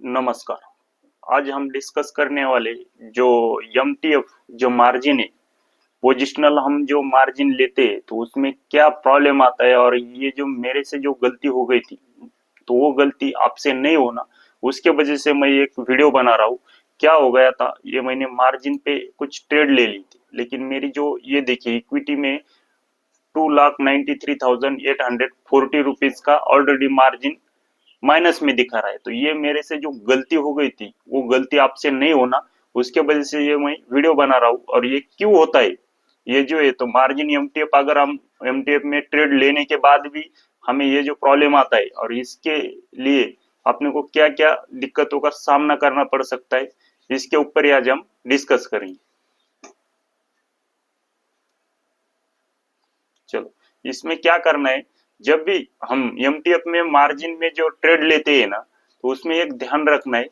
नमस्कार। आज हम डिस्कस करने वाले जो एमटीएफ जो मार्जिन है, पोजिशनल हम जो मार्जिन लेते हैं तो उसमें क्या प्रॉब्लम आता है और ये जो मेरे से जो गलती हो गई थी तो वो गलती आपसे नहीं होना, उसके वजह से मैं एक वीडियो बना रहा हूँ। क्या हो गया था, ये मैंने मार्जिन पे कुछ ट्रेड ले ली थी, लेकिन मेरी जो ये देखिए इक्विटी में 2,93,840 का ऑलरेडी मार्जिन माइनस में दिखा रहा है। तो ये मेरे से जो गलती हो गई थी वो गलती आपसे नहीं होना, उसके वजह से ये मैं वीडियो बना रहा हूँ। और ये क्यों होता है, ये जो है तो मार्जिन एमटीएफ, अगर हम एमटीएफ में ट्रेड लेने के बाद भी हमें ये जो प्रॉब्लम आता है और इसके लिए अपने को क्या क्या दिक्कतों का सामना करना पड़ सकता है, इसके ऊपर ही आज हम डिस्कस करेंगे। चलो, इसमें क्या करना है, जब भी हम एमटीएफ में मार्जिन में जो ट्रेड लेते हैं ना, तो उसमें एक ध्यान रखना है।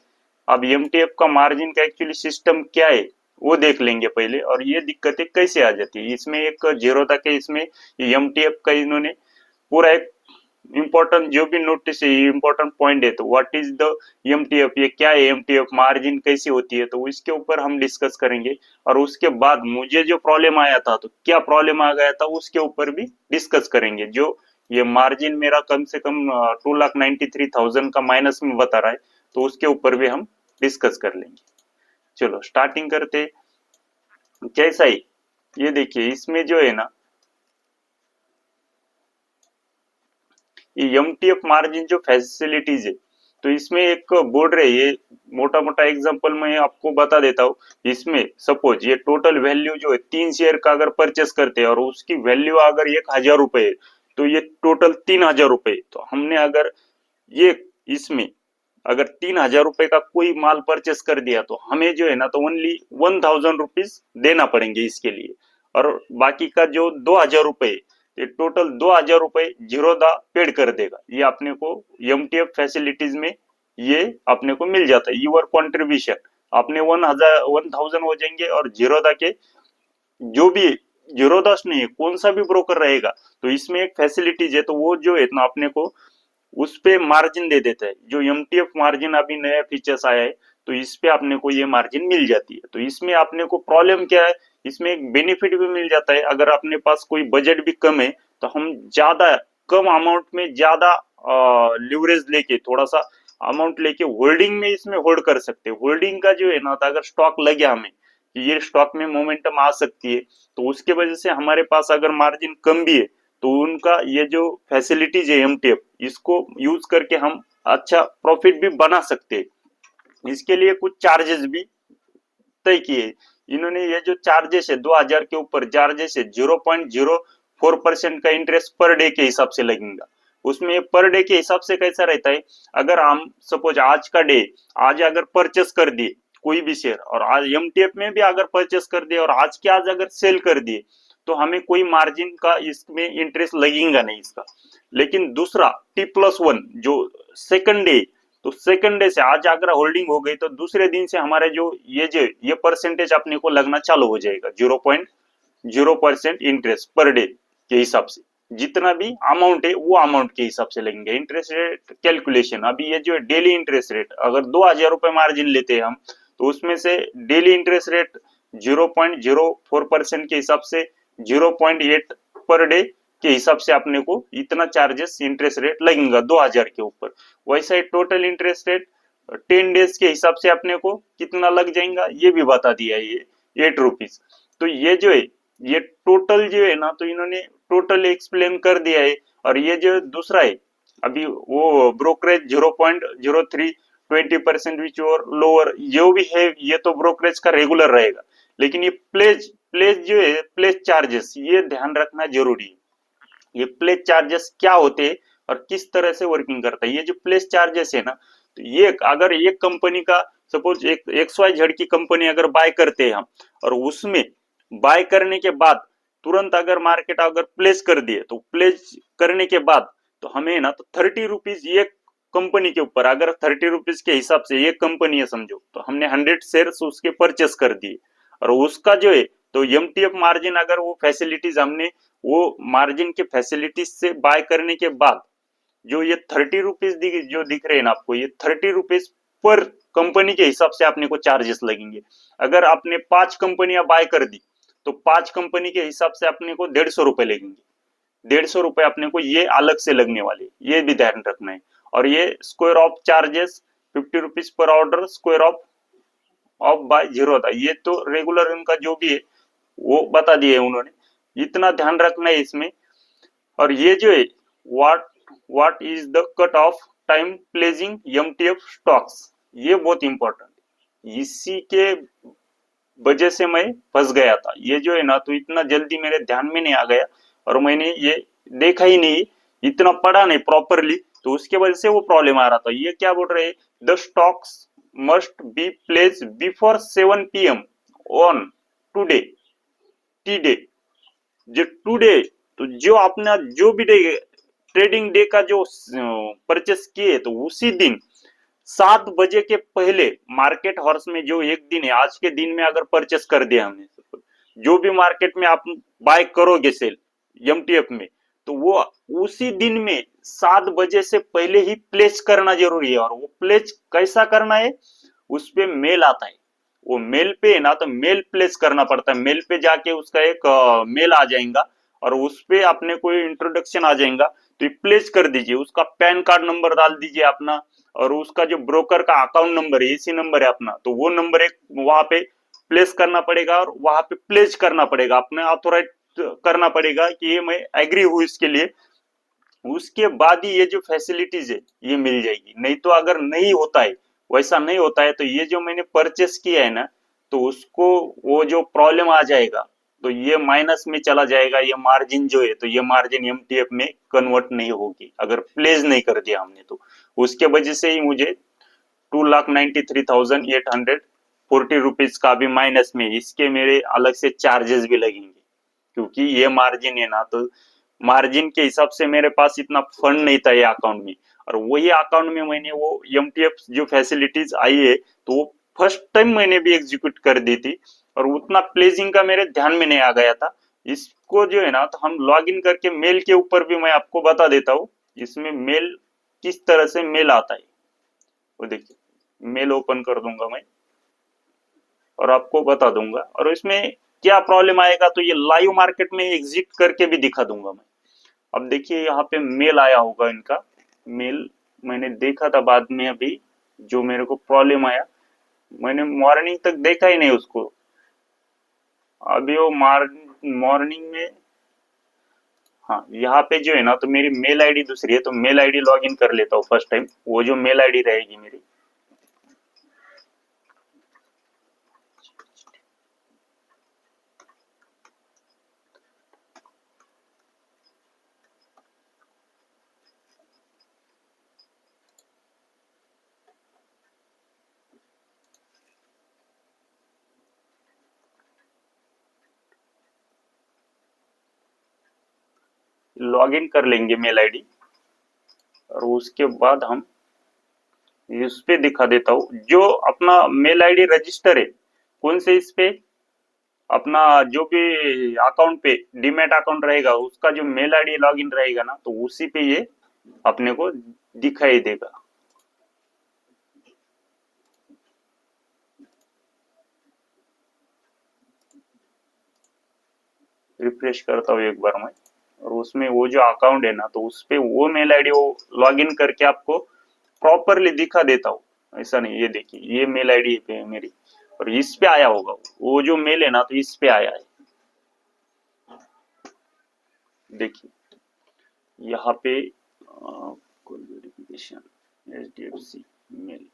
अब एमटीएफ का मार्जिन का एक्चुअली सिस्टम क्या है वो देख लेंगे पहले, और ये दिक्कतें कैसे आ जाती है। इसमें एक जीरो तक है, इसमें एमटीएफ का इन्होंने पूरा एक इम्पोर्टेंट जो भी नोटिस है, इम्पोर्टेंट पॉइंट है, तो व्हाट इज द एमटीएफ, ये क्या है, एमटीएफ मार्जिन कैसी होती है, तो इसके ऊपर हम डिस्कस करेंगे। और उसके बाद मुझे जो प्रॉब्लम आया था, तो क्या प्रॉब्लम आ गया था उसके ऊपर भी डिस्कस करेंगे। जो ये मार्जिन मेरा कम से कम 2,93,000 का माइनस में बता रहा है, तो उसके ऊपर भी हम डिस्कस कर लेंगे। चलो स्टार्टिंग करते। जैसा ही ये देखिए, इसमें जो है ना, ये एमटीएफ मार्जिन जो फैसिलिटीज है, तो इसमें एक बोर्ड रही है। मोटा मोटा एग्जांपल मैं आपको बता देता हूँ। इसमें सपोज ये टोटल वैल्यू जो है 3 शेयर का अगर परचेस करते हैं और उसकी वैल्यू अगर 1,000 रुपए है, तो ये टोटल 3,000 रुपए। तो हमने अगर ये इसमें अगर 3,000 रुपए का कोई माल परचेस कर दिया, तो हमें जो है ना, तो ओनली 1,000 रुपीज देना पड़ेंगे इसके लिए। और बाकी का जो 2,000 रुपए, ये टोटल 2,000 रुपए जीरोधा पेड कर देगा। ये अपने को एमटीएफ फैसिलिटीज में ये अपने को मिल जाता है। यूर कॉन्ट्रीब्यूशन अपने 1,000 हो जाएंगे, और जीरोधा के जो भी जीरोधा नहीं है, कौन सा भी ब्रोकर रहेगा, तो इसमें एक फैसिलिटीज है, तो वो जो है ना अपने को उस पे मार्जिन दे देता है। जो एमटीएफ मार्जिन अभी नया फीचर्स आया है, तो इस पे आपने को ये मार्जिन मिल जाती है। तो इसमें आपने को प्रॉब्लम क्या है, इसमें एक बेनिफिट भी मिल जाता है। अगर अपने पास कोई बजट भी कम है, तो हम ज्यादा कम अमाउंट में ज्यादा लिवरेज लेके, थोड़ा सा अमाउंट लेके होल्डिंग में इसमें होल्ड कर सकते हैं। होल्डिंग का जो है ना, तो अगर स्टॉक लगे हमें कि ये स्टॉक में मोमेंटम आ सकती है, तो उसके वजह से हमारे पास अगर मार्जिन कम भी है, तो उनका ये जो फैसिलिटीज है एमटीएफ, इसको यूज करके हम अच्छा प्रॉफिट भी बना सकते हैं। इसके लिए कुछ चार्जेस भी तय किए इन्होंने। ये जो चार्जेस है 2,000 के ऊपर चार्जेस है, 0.04% का इंटरेस्ट पर डे के हिसाब से लगेगा। उसमें पर डे के हिसाब से कैसा रहता है, अगर हम सपोज आज का डे, आज अगर परचेस कर दिए कोई भी शेयर, और आज एमटीएफ में भी अगर परचेस कर दिए और आज के आज अगर सेल कर दिए, तो हमें कोई मार्जिन का इसमें इंटरेस्ट लगेगा नहीं इसका। लेकिन दूसरा T+1 जो सेकंड डे, तो सेकंड डे से आज अगर होल्डिंग हो गई, तो दूसरे दिन से हमारे जो ये परसेंटेज अपने को लगना चालू हो जाएगा। 0.0% इंटरेस्ट पर डे के हिसाब से, जितना भी अमाउंट है वो अमाउंट के हिसाब से लगेंगे। इंटरेस्ट रेट कैलकुलेशन, अभी ये जो डेली इंटरेस्ट रेट, अगर 2,000 रुपए मार्जिन लेते हैं हम, तो उसमें से डेली इंटरेस्ट रेट 0.04% के हिसाब से 0.8 पर डे के हिसाब से अपने को इतना चार्जेस इंटरेस्ट रेट लगेगा 2,000 के ऊपर। वैसा ही टोटल इंटरेस्ट रेट 10 डेज के हिसाब से अपने को कितना लग जाएगा ये भी बता दिया है, ये 8 रुपीज। तो ये जो है, ये टोटल जो है ना, तो इन्होंने टोटल एक्सप्लेन कर दिया है। और ये जो दूसरा है, अभी वो ब्रोकरेज 0.03 20% विच और लोअर जो भी है, ये तो ब्रोकरेज का रेगुलर रहेगा। लेकिन ये प्लेज प्लेज जो है, प्लेज चार्जेस, ये ध्यान रखना जरूरी है। ये प्लेस चार्जेस क्या होते हैं और किस तरह से वर्किंग करता है। ये जो प्लेस चार्जेस है ना, तो ये अगर एक कंपनी का सपोज एक एक्स वाई जेड की कंपनी अगर बाय करते हैं हम, और उसमें बाय करने के बाद तुरंत अगर मार्केट अगर प्लेस कर दिए, तो प्लेस करने के बाद तो हमें ना, तो 30 रुपीज एक कंपनी के ऊपर, अगर 30 रुपीज के हिसाब से एक कंपनी है समझो, तो हमने 100 शेयर उसके परचेस कर दिए। और उसका जो है, तो एमटीएफ मार्जिन अगर वो फैसिलिटीज हमने वो मार्जिन के फैसिलिटीज से बाय करने के बाद, जो ये 30 रुपीज जो दिख रहे हैं ना आपको, ये 30 रुपीज पर कंपनी के हिसाब से अपने को चार्जेस लगेंगे। अगर आपने 5 कंपनियां बाय कर दी तो 5 कंपनी के हिसाब से अपने को 150 रुपए लगेंगे। 150 रुपए अपने को ये अलग से लगने वाले, ये भी ध्यान रखना है। और ये square of charges 50 rupees per order, square of by zero था, ये तो रेगुलर उनका जो भी है वो बता दिए उन्होंने, इतना ध्यान रखना है इसमें। और ये जो है what what is the cut off time pledging MTF stocks, ये बहुत इंपॉर्टेंट, इसी के वजह से मैं फंस गया था। ये जो है ना तो इतना जल्दी मेरे ध्यान में नहीं आ गया और मैंने ये देखा ही नहीं, इतना पढ़ा नहीं प्रॉपरली, तो उसके वजह से वो प्रॉब्लम आ रहा था। ये क्या बोल रहे हैं, the stocks must be place before 7 PM on today, T day, जो टुडे, तो जो अपना जो भी डे ट्रेडिंग डे का जो परचेस किए तो उसी दिन 7 बजे के पहले मार्केट हॉर्स में जो एक दिन है, आज के दिन में अगर परचेस कर दिया हमने, जो भी मार्केट में आप बाय करोगे सेल एमटीएफ में, तो वो उसी दिन में 7 बजे से पहले ही प्लेस करना जरूरी है। और वो प्लेस कैसा करना है, उस पे मेल आता है, वो मेल पे है ना तो मेल प्लेस करना पड़ता है। मेल पे जाके उसका एक मेल आ जाएगा और उस पे अपने कोई इंट्रोडक्शन आ जाएगा, तो प्लेस कर दीजिए, उसका पैन कार्ड नंबर डाल दीजिए अपना, और उसका जो ब्रोकर का अकाउंट नंबर है, इसी नंबर है अपना, तो वो नंबर एक वहां पे प्लेस करना पड़ेगा और वहां पे प्लेस करना पड़ेगा, अपने ऑथोराइज करना पड़ेगा कि ये मैं एग्री हूं इसके लिए। उसके बाद ही ये जो फैसिलिटीज है ये मिल जाएगी। नहीं तो अगर नहीं होता है, वैसा नहीं होता है, तो ये जो मैंने परचेस किया है ना, तो उसको वो जो प्रॉब्लम आ जाएगा, तो ये माइनस में चला जाएगा, ये मार्जिन जो है, तो ये मार्जिन एमटीएफ में कन्वर्ट नहीं होगी अगर प्लेस नहीं कर दिया हमने तो। उसके वजह से ही मुझे 2,93,840 रुपीज का भी माइनस में, इसके मेरे अलग से चार्जेस भी लगेंगे, क्योंकि ये मार्जिन है ना, तो मार्जिन के हिसाब से मेरे पास इतना फंड नहीं था ये अकाउंट में। और वही अकाउंट में मैंने वो एमटीएफ जो फैसिलिटीज आई है, तो वो फर्स्ट टाइम मैंने भी एग्जीक्यूट कर दी थी, और उतना प्लेजिंग का मेरे ध्यान में नहीं आ गया था। इसको जो है ना तो हम लॉग इन करके मेल के ऊपर भी मैं आपको बता देता हूँ, इसमें मेल किस तरह से मेल आता है, वो देखिए, मेल ओपन कर दूंगा मैं और आपको बता दूंगा। और इसमें क्या प्रॉब्लम आएगा तो ये लाइव मार्केट में एग्जिट करके भी दिखा दूंगा मैं। अब देखिए यहाँ पे मेल आया होगा इनका, मेल मैंने देखा था बाद में, अभी जो मेरे को प्रॉब्लम आया, मैंने मॉर्निंग तक देखा ही नहीं उसको, अभी वो मॉर्निंग में, हाँ यहाँ पे जो है ना तो मेरी मेल आईडी दूसरी है, तो मेल आईडी लॉग इन कर लेता हूँ फर्स्ट टाइम, वो जो मेल आईडी रहेगी मेरी। लॉग इन कर लेंगे मेल आईडी, और उसके बाद हम इस पे दिखा देता हूँ जो अपना मेल आईडी रजिस्टर है, कौन से इस पे, अपना जो भी अकाउंट पे डीमैट अकाउंट रहेगा उसका जो मेल आईडी लॉगिन रहेगा ना, तो उसी पे ये अपने को दिखाई देगा। रिफ्रेश करता हूँ एक बार मैं, और उसमें वो जो अकाउंट है ना तो उस पे वो मेल आईडी वो लॉगिन करके आपको प्रॉपरली दिखा देता हूँ। ऐसा नहीं, ये देखिए ये मेल आईडी पे है मेरी, और इस पे आया होगा वो जो मेल है ना, तो इस पे आया है, देखिए यहाँ पे कॉल वेरिफिकेशन एचडीएफसी मेल,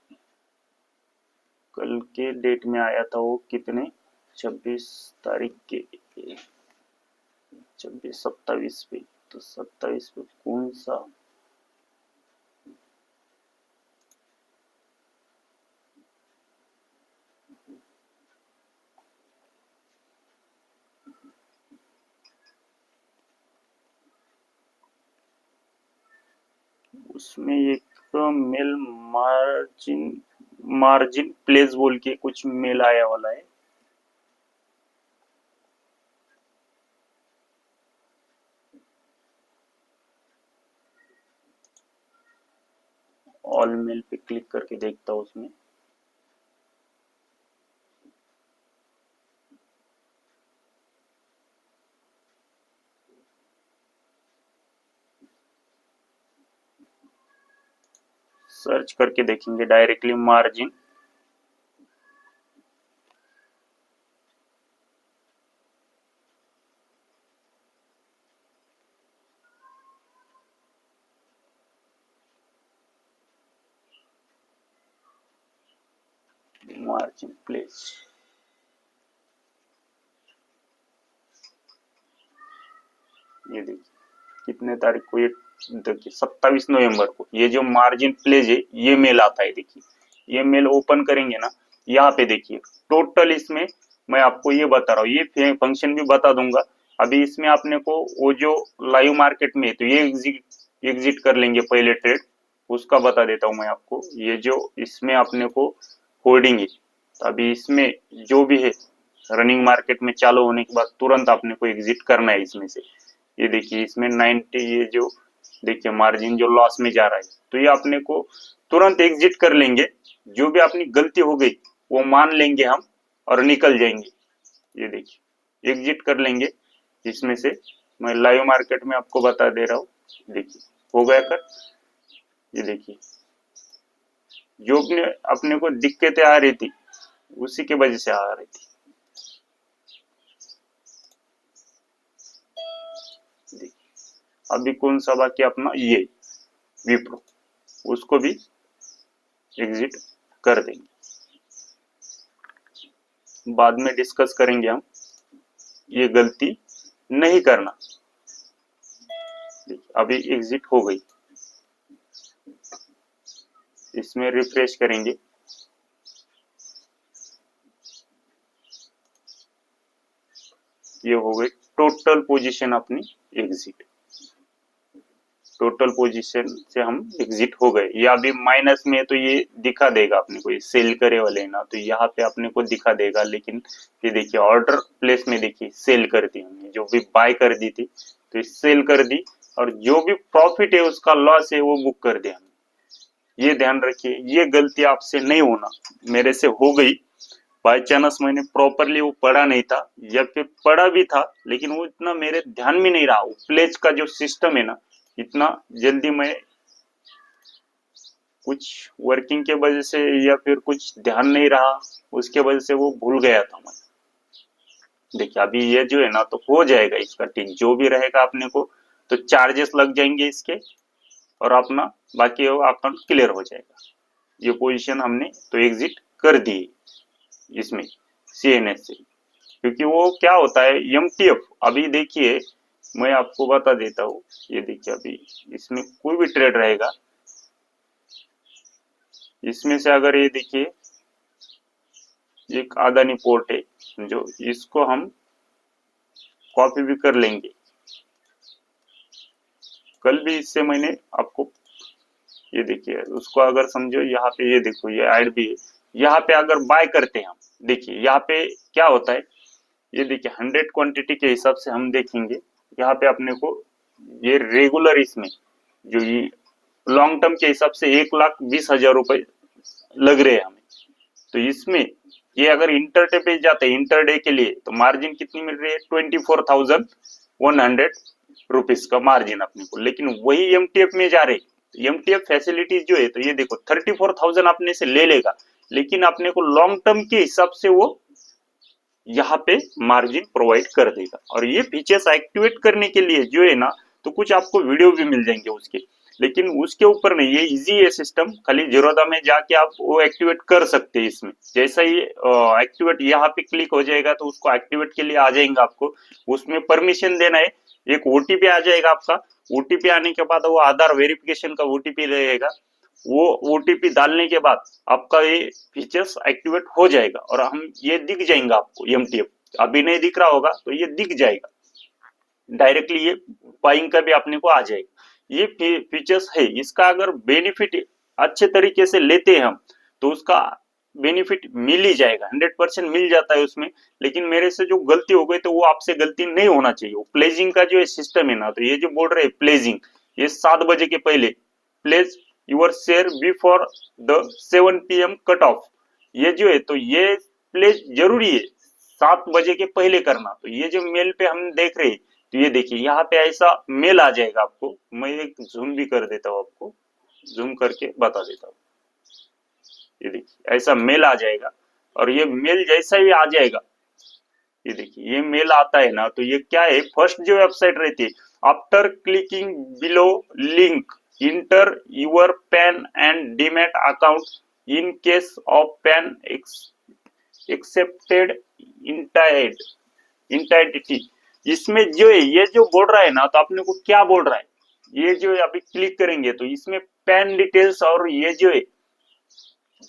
कल के डेट में आया था वो कितने, 26 तारीख के, 26 27 पे, तो 27 पे कौन सा, उसमें एक मेल मार्जिन मार्जिन प्लेस बोल के कुछ मेल आया वाला है, ऑल मेल पे क्लिक करके देखता हूँ उसमें। सर्च करके देखेंगे डायरेक्टली मार्जिन। मार्जिन प्लेस, ये देखिए कितने तारीख को, ये देखिए 27 नवंबर को ये जो मार्जिन प्लेज है ये मेल आता है। देखिए ये मेल ओपन करेंगे ना, यहाँ पे देखिए टोटल इसमें मैं आपको ये बता रहा हूँ, ये फंक्शन भी बता दूंगा। अभी इसमें आपने को वो जो लाइव मार्केट में है, तो ये एग्जिट कर लेंगे पहले ट्रेड, उसका बता देता हूँ मैं आपको। ये जो इसमें अपने को होल्डिंग है, तो अभी इसमें जो भी है रनिंग मार्केट में चालू होने के बाद तुरंत आपने को एग्जिट करना है इसमें से। ये देखिए इसमें 90, ये जो देखिए मार्जिन जो लॉस में जा रहा है, तो ये अपने को तुरंत एग्जिट कर लेंगे। जो भी अपनी गलती हो गई वो मान लेंगे हम और निकल जाएंगे। ये देखिए एग्जिट कर लेंगे इसमें से। मैं लाइव मार्केट में आपको बता दे रहा हूँ, देखिए हो गया कर। ये देखिए जो अपने को दिक्कतें आ रही थी उसी के वजह से आ रही थी। अभी कौन सा बाकी अपना, ये विप्रो, उसको भी एग्जिट कर देंगे, बाद में डिस्कस करेंगे हम। ये गलती नहीं करना। अभी एग्जिट हो गई, इसमें रिफ्रेश करेंगे। ये हो गई टोटल पोजीशन अपनी एग्जिट। टोटल पोजीशन से हम एग्जिट हो गए। या अभी माइनस में, तो ये दिखा देगा अपने को, ये सेल करे वाले ना, तो यहाँ पे अपने को दिखा देगा। लेकिन ये देखिए ऑर्डर प्लेस में देखिए सेल कर दी हमने, जो भी बाय कर दी थी तो ये सेल कर दी, और जो भी प्रॉफिट है उसका लॉस है वो बुक कर दिया हमने। ये ध्यान रखिए, ये गलती आपसे नहीं होना, मेरे से हो गई बाय चांस। मैंने प्रॉपरली वो पढ़ा नहीं था, या फिर पढ़ा भी था लेकिन वो इतना मेरे ध्यान में नहीं रहा। वो प्लेज का जो सिस्टम है ना, इतना जल्दी मैं कुछ वर्किंग के वजह से या फिर कुछ ध्यान नहीं रहा, उसके वजह से वो भूल गया था मैं। देखिए अभी ये जो है ना, तो हो जाएगा इसका ठीक, जो भी रहेगा अपने को तो चार्जेस लग जाएंगे इसके, और अपना बाकी अकाउंट क्लियर हो जाएगा। ये पोजीशन हमने तो एग्जिट कर दी इसमें सीएनएस से, क्योंकि वो क्या होता है एमटीएफ। अभी देखिए मैं आपको बता देता हूँ, ये देखिए अभी इसमें कोई भी ट्रेड रहेगा, इसमें से अगर ये देखिए एक अदानी पोर्ट है, जो इसको हम कॉपी भी कर लेंगे। कल भी इससे मैंने आपको, ये देखिए उसको अगर समझो, यहाँ पे ये देखो ये ऐड भी है, यहाँ पे अगर बाय करते हैं हम, देखिए यहाँ पे क्या होता है, ये देखिए 100 क्वांटिटी के हिसाब से हम देखेंगे। यहाँ पे अपने को ये रेगुलर, इसमें जो ये लॉन्ग टर्म के हिसाब से 1,20,000 रुपए लग रहे हैं हमें। तो इसमें ये अगर इंटरडे पे जाते हैं, इंटरडे के लिए, तो मार्जिन कितनी मिल रही है, 24,100 रुपीज का मार्जिन अपने को। लेकिन वही एमटीएफ में जा रहे, एमटीएफ फैसिलिटीज जो है, तो ये देखो 34,000 अपने से ले लेगा, लेकिन अपने को लॉन्ग टर्म के हिसाब से वो यहाँ पे मार्जिन प्रोवाइड कर देगा। और ये फीचर्स एक्टिवेट करने के लिए जो है ना, तो कुछ आपको वीडियो भी मिल जाएंगे उसके, लेकिन उसके ऊपर नहीं, ये इजी है सिस्टम। खाली जीरोधा में जाके आप वो एक्टिवेट कर सकते हैं। इसमें जैसा ही एक्टिवेट यहाँ पे क्लिक हो जाएगा, तो उसको एक्टिवेट के लिए आ जाएगा आपको, उसमें परमिशन देना है। एक ओटीपी आ जाएगा आपका, ओटीपी आने के बाद वो आधार वेरिफिकेशन का ओटीपी रहेगा, वो ओटीपी डालने के बाद आपका ये फीचर्स एक्टिवेट हो जाएगा, और हम ये दिख जाएगा आपको एमटीएफ। अभी नहीं दिख रहा होगा तो ये दिख जाएगा डायरेक्टली, ये बाइंग का भी अपने को आ जाएगा। ये फीचर्स है, इसका अगर बेनिफिट अच्छे तरीके से लेते हैं हम, तो उसका बेनिफिट मिल ही जाएगा, 100% मिल जाता है उसमें। लेकिन मेरे से जो गलती हो गई, तो वो आपसे गलती नहीं होना चाहिए। वो प्लेजिंग का जो सिस्टम है ना, तो ये जो बोल रहे प्लेजिंग, ये 7 बजे के पहले pledge your share before the 7 PM cut off. ये जो है तो ये प्लेस जरूरी है 7 बजे के पहले करना। तो ये जो मेल पे हम देख रहे हैं, तो ये देखिए यहाँ पे ऐसा मेल आ जाएगा आपको। मैं एक जूम भी कर देता हूँ, आपको जूम करके बता देता हूँ। ये देखिए ऐसा मेल आ जाएगा, और ये मेल जैसा ही आ जाएगा, ये देखिए ये मेल आता है ना, तो ये क्या है, फर्स्ट जो वेबसाइट रहती है, after clicking below link enter your PAN and demat account in case of PAN accepted entity. इसमें जो है ये जो बोल रहा है ना, तो अपने को क्या बोल रहा है, ये जो है अभी क्लिक करेंगे तो इसमें पैन डिटेल्स और ये जो है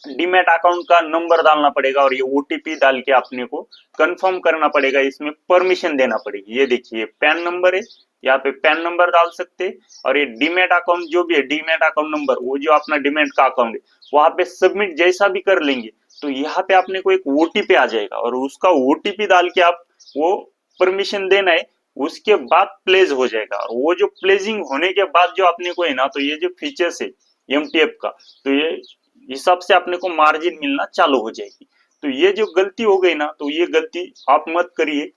डीमैट अकाउंट का नंबर डालना पड़ेगा, और ये ओटीपी डाल के अपने को कंफर्म करना पड़ेगा, इसमें परमिशन देना पड़ेगी। ये देखिए पैन नंबर है, यहाँ पे पैन नंबर डाल सकते हैं, और ये डीमैट अकाउंट जो भी है, डीमैट अकाउंट नंबर, वो जो अपना डीमैट का अकाउंट है, वहां पे सबमिट जैसा भी कर लेंगे, तो यहाँ पे अपने को एक ओटीपी आ जाएगा, और उसका ओटीपी डाल के आप वो परमिशन देना है, उसके बाद प्लेज हो जाएगा। और वो जो प्लेजिंग होने के बाद जो अपने को है ना, तो ये जो फीचर्स है एमटीएफ का, तो ये हिसाब से अपने को मार्जिन मिलना चालू हो जाएगी। तो ये जो गलती हो गई ना, तो ये गलती आप मत करिए,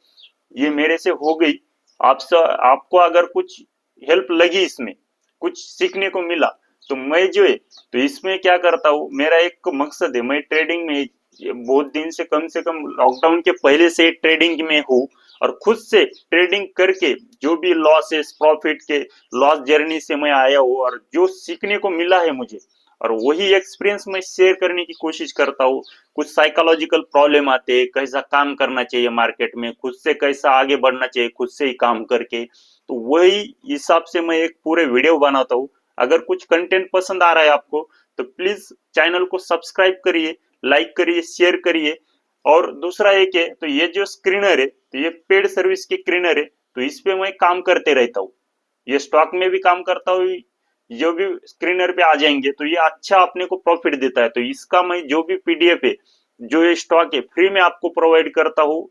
ये मेरे से हो गई। आपको अगर कुछ हेल्प लगी, इसमें कुछ सीखने को मिला, तो मैं जो है तो इसमें क्या करता हूँ, मेरा एक मकसद है, मैं ट्रेडिंग में बहुत दिन से कम लॉकडाउन के पहले से ट्रेडिंग में हूँ, और खुद से ट्रेडिंग करके जो भी लॉसेस प्रॉफिट के लॉस जर्नी से मैं आया हूँ, और जो सीखने को मिला है मुझे, और वही एक्सपीरियंस मैं शेयर करने की कोशिश करता हूँ। कुछ साइकोलॉजिकल प्रॉब्लम आते हैं, कैसा काम करना चाहिए मार्केट में, खुद से कैसा आगे बढ़ना चाहिए खुद से ही काम करके, तो वही हिसाब से मैं एक पूरे वीडियो बनाता हूँ। अगर कुछ कंटेंट पसंद आ रहा है आपको, तो प्लीज चैनल को सब्सक्राइब करिए, लाइक करिए, शेयर करिए। और दूसरा एक है, तो ये जो स्क्रीनर है, तो ये पेड सर्विस की स्क्रीनर है, तो इस पे मैं काम करते रहता हूँ, ये स्टॉक में भी काम करता हूँ, जो भी स्क्रीनर पे आ जाएंगे तो ये अच्छा अपने को प्रॉफिट देता है। तो इसका मैं जो भी पीडीएफ है, जो ये स्टॉक है, फ्री में आपको प्रोवाइड करता हूँ,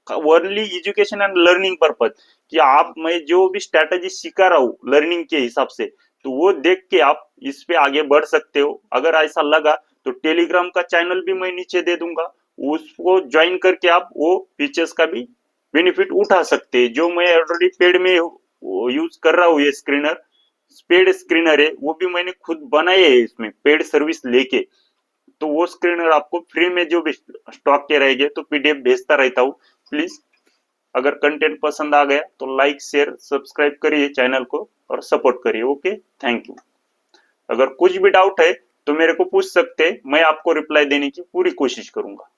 only education and learning purpose, कि आप, मैं जो भी स्ट्रेटेजी सिखा रहा हूँ लर्निंग के हिसाब से, तो वो देख के आप इस पे आगे बढ़ सकते हो। अगर ऐसा लगा तो टेलीग्राम का चैनल भी मैं नीचे दे दूंगा, उसको ज्वाइन करके आप वो फीचर्स का भी बेनिफिट उठा सकते हैं। जो मैं ऑलरेडी पेड में यूज कर रहा हूँ, ये स्क्रीनर पेड स्क्रीनर है, वो भी मैंने खुद बनाए है, इसमें पेड सर्विस लेके। तो वो स्क्रीनर आपको फ्री में जो भी स्टॉक के रहेंगे तो पीडीएफ भेजता रहता हूँ। प्लीज अगर कंटेंट पसंद आ गया तो लाइक शेयर सब्सक्राइब करिए चैनल को, और सपोर्ट करिए। Okay, thank you. अगर कुछ भी डाउट है तो मेरे को पूछ सकते हैं, मैं आपको रिप्लाई देने की पूरी कोशिश करूंगा।